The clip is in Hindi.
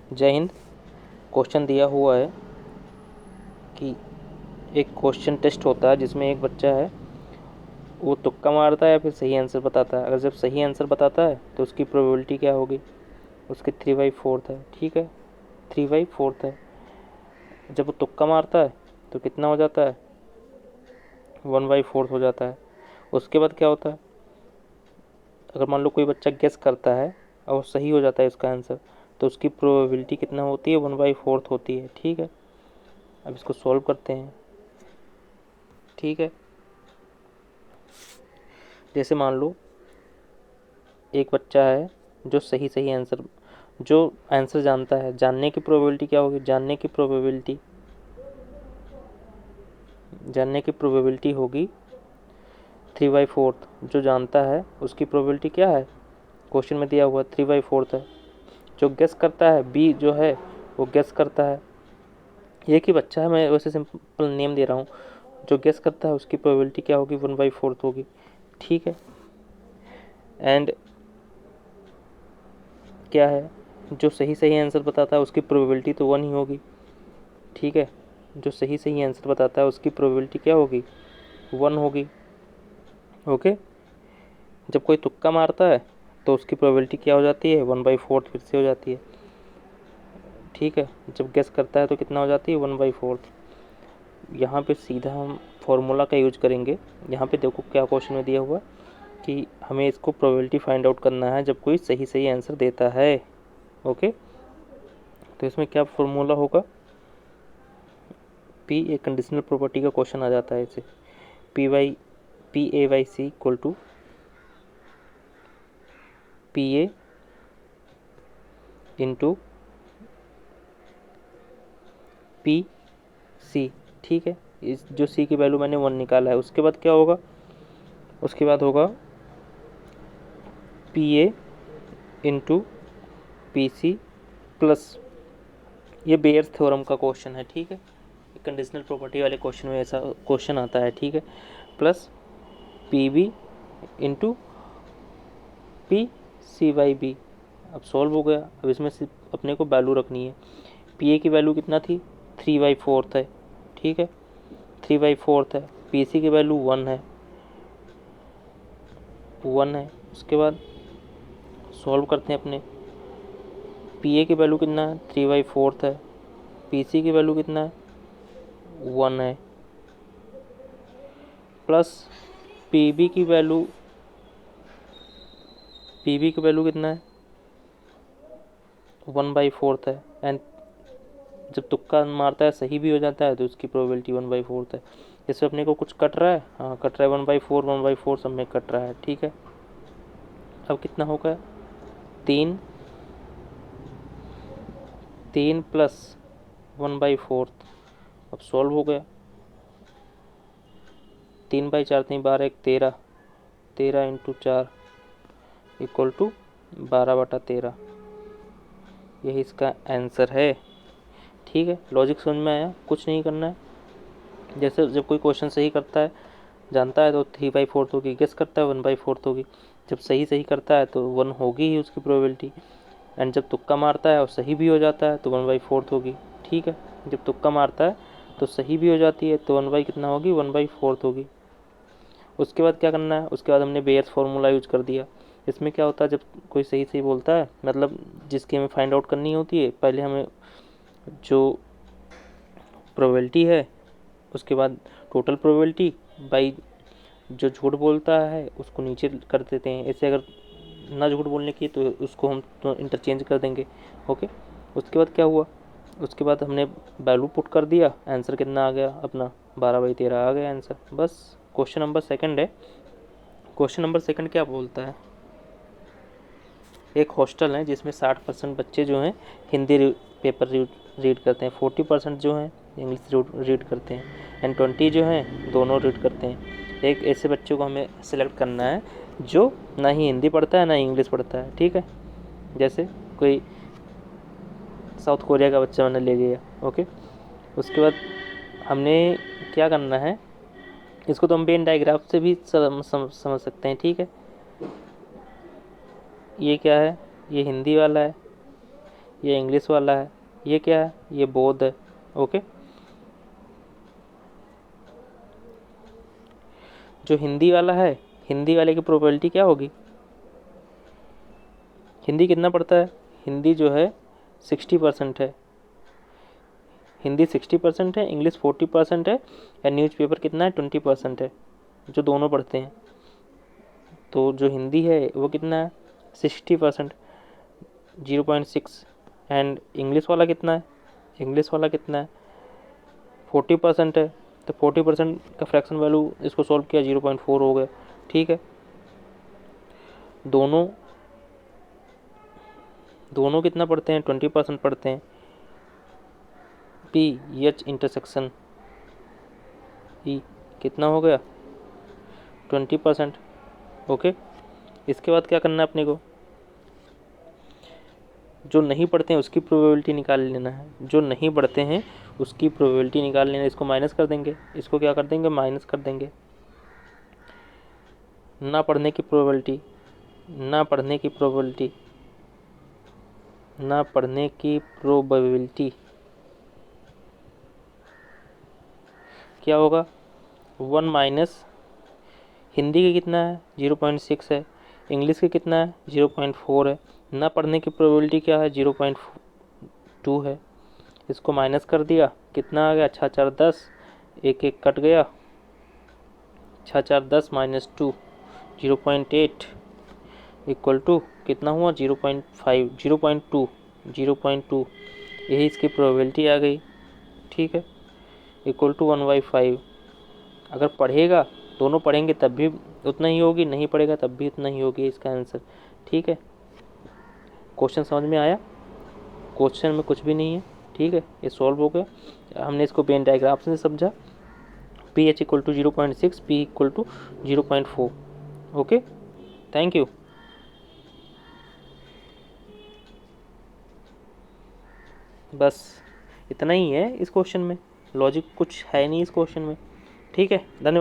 जय हिंद। क्वेश्चन दिया हुआ है कि एक क्वेश्चन टेस्ट होता है जिसमें एक बच्चा है, वो तुक्का मारता है या फिर सही आंसर बताता है। अगर जब सही आंसर बताता है तो उसकी प्रोबेबिलिटी क्या होगी, उसकी 3/4 है। ठीक है, 3/4 है। जब वो तुक्का मारता है तो कितना हो जाता है, 1/4 हो जाता है। उसके बाद क्या होता है, अगर मान लो कोई बच्चा गेस करता है और वो सही हो जाता है इसका आंसर, तो उसकी प्रोबेबिलिटी कितना होती है, 1/4 होती है। ठीक है, अब इसको सॉल्व करते हैं। ठीक है, जैसे मान लो एक बच्चा है जो सही सही आंसर, जो आंसर जानता है, जानने की प्रोबेबिलिटी क्या होगी, जानने की प्रोबेबिलिटी होगी 3/4। जो जानता है उसकी प्रोबेबिलिटी क्या है, क्वेश्चन में दिया हुआ 3/4 है। जो गेस करता है, बी जो है वो गेस करता है, एक ही बच्चा है, मैं वैसे सिंपल नेम दे रहा हूँ। जो गेस करता है उसकी प्रोबेबिलिटी क्या होगी, 1/4 होगी। ठीक है, एंड क्या है, जो सही सही आंसर बताता है उसकी प्रोबेबिलिटी तो 1 ही होगी। ठीक है, जो सही सही आंसर बताता है उसकी प्रोबेबिलिटी क्या होगी, 1 होगी। ओके, जब कोई तुक्का मारता है तो उसकी प्रोबेबिलिटी क्या हो जाती है, 1/4 फिर से हो जाती है। ठीक है, जब गेस करता है तो कितना हो जाती है, 1/4। यहाँ पे सीधा हम फॉर्मूला का यूज करेंगे। यहाँ पे देखो क्या क्वेश्चन में दिया हुआ कि हमें इसको प्रोबेबिलिटी फाइंड आउट करना है जब कोई सही सही आंसर देता है। ओके, तो इसमें क्या फॉर्मूला होगा, पी एक कंडीशनल प्रॉपर्टी का क्वेश्चन आ जाता है इसे, P/A/C equal to PA into PC। ठीक है, इस जो C की वैल्यू मैंने 1 निकाला है, उसके बाद क्या होगा, उसके बाद होगा PA इंटू PC प्लस, ये बेयर्स थ्योरम का क्वेश्चन है। ठीक है, कंडीशनल प्रॉपर्टी वाले क्वेश्चन में ऐसा क्वेश्चन आता है। ठीक है, प्लस PB इंटू PC/B। अब सॉल्व हो गया। अब इसमें सिर्फ अपने को वैल्यू रखनी है। PA की वैल्यू कितना थी, 3/4 है। ठीक है, 3/4 है। PC की वैल्यू 1 है, 1 है। उसके बाद सॉल्व करते हैं अपने, PA की वैल्यू कितना है, 3/4 है। PC की वैल्यू कितना है, 1 है। प्लस PB की वैल्यू, PB की वैल्यू कितना है, 1/4 है। एंड जब तुक्का मारता है सही भी हो जाता है तो उसकी प्रोबेबिलिटी 1/4 है। इससे अपने को कुछ कट रहा है, हाँ कट रहा है, 1/4 सब में कट रहा है। ठीक है, अब कितना होगा, 3 3 प्लस 1/4। अब सॉल्व हो गया, 3/4 3 12 1 13, 13 इंटू 4 इक्वल टू 12/13। यही इसका आंसर है। ठीक है, लॉजिक समझ में आया, कुछ नहीं करना है। जैसे जब कोई क्वेश्चन सही करता है, जानता है तो 3/4 होगी, गेस करता है 1/4 होगी। जब सही सही करता है तो 1 होगी ही उसकी प्रोबेबिलिटी। एंड जब तुक्का मारता है और सही भी हो जाता है तो 1/4 होगी। ठीक है, जब तुक्का मारता है तो सही भी हो जाती है तो 1 कितना होगी, 1/4 होगी। उसके बाद क्या करना है, उसके बाद हमने बेयर्स फार्मूला यूज कर दिया। इसमें क्या होता है, जब कोई सही सही बोलता है, मतलब जिसकी हमें फाइंड आउट करनी होती है, पहले हमें जो प्रोबेबिलिटी है, उसके बाद टोटल प्रोबेबिलिटी बाई जो झूठ बोलता है उसको नीचे कर देते हैं। ऐसे अगर ना झूठ बोलने की तो उसको हम तो इंटरचेंज कर देंगे। ओके, उसके बाद क्या हुआ, उसके बाद हमने वैल्यू पुट कर दिया, आंसर कितना आ गया अपना, 12/13 आ गया आंसर। बस क्वेश्चन नंबर सेकंड है। क्वेश्चन नंबर सेकंड क्या बोलता है, एक हॉस्टल है जिसमें 60% बच्चे जो हैं हिंदी पेपर रीड करते हैं, 40% जो हैं इंग्लिश रीड करते हैं, एंड 20 जो हैं दोनों रीड करते हैं। एक ऐसे बच्चे को हमें सेलेक्ट करना है जो ना ही हिंदी पढ़ता है ना इंग्लिश पढ़ता है। ठीक है, जैसे कोई साउथ कोरिया का बच्चा मैंने ले लिया। ओके, उसके बाद हमने क्या करना है, इसको तो हम वेन डायग्राफ से भी समझ सकते हैं। ठीक है, ये क्या है, ये हिंदी वाला है, ये इंग्लिश वाला है, ये क्या है, ये बोध है। ओके, जो हिंदी वाला है, हिंदी वाले की प्रोबेबिलिटी क्या होगी? हिंदी कितना पड़ता है? हिंदी जो है 60% है, हिंदी 60% है, इंग्लिश 40% है, या न्यूज़पेपर कितना है 20% है, जो दोनों पढ़ते हैं। तो जो हिंदी है वो कितना है? 60%, 0.6। एंड इंग्लिश वाला कितना है? इंग्लिश वाला कितना है? 40% है। तो 40% का फ्रैक्शन वैल्यू इसको सॉल्व किया 0.4 हो गया। ठीक है, दोनों दोनों कितना पढ़ते हैं? 20% पढ़ते हैं। पी एच इंटरसेक्शन ई कितना हो गया? 20%। ओके, इसके बाद क्या करना है अपने को? जो नहीं पढ़ते हैं उसकी प्रोबेबिलिटी निकाल लेना है, जो नहीं पढ़ते हैं उसकी प्रोबेबिलिटी निकाल लेना है। इसको माइनस कर देंगे, इसको क्या कर देंगे? माइनस कर देंगे। ना पढ़ने की प्रोबेबिलिटी, ना पढ़ने की प्रोबेबिलिटी, ना पढ़ने की प्रोबेबिलिटी क्या होगा? 1 माइनस, हिंदी के कितना है? 0.6 है, इंग्लिश के कितना है? 0.4 है, ना पढ़ने की प्रोबेबिलिटी क्या है? 0.2 है। इसको माइनस कर दिया, कितना आ गया? 6 4 10, एक एक कट गया, 6 4 10 माइनस 2, 0.8 इक्वल टू कितना हुआ? 0.5, 0.2, यही इसकी प्रोबेबिलिटी आ गई। ठीक है, इक्वल टू 1/5। अगर पढ़ेगा, दोनों पढ़ेंगे तब भी उतना ही होगी, नहीं पढ़ेगा तब भी उतना ही होगी इसका आंसर। ठीक है, क्वेश्चन समझ में आया? क्वेश्चन में कुछ भी नहीं है। ठीक है, ये सॉल्व हो गया। हमने इसको वेन डायग्राम से समझा। P H equal to 0.6, P equal to 0.4। Okay, thank you. बस इतना ही है इस क्वेश्चन में, लॉजिक कुछ है नहीं इस क्वेश्चन में। ठीक है, धन्यवाद।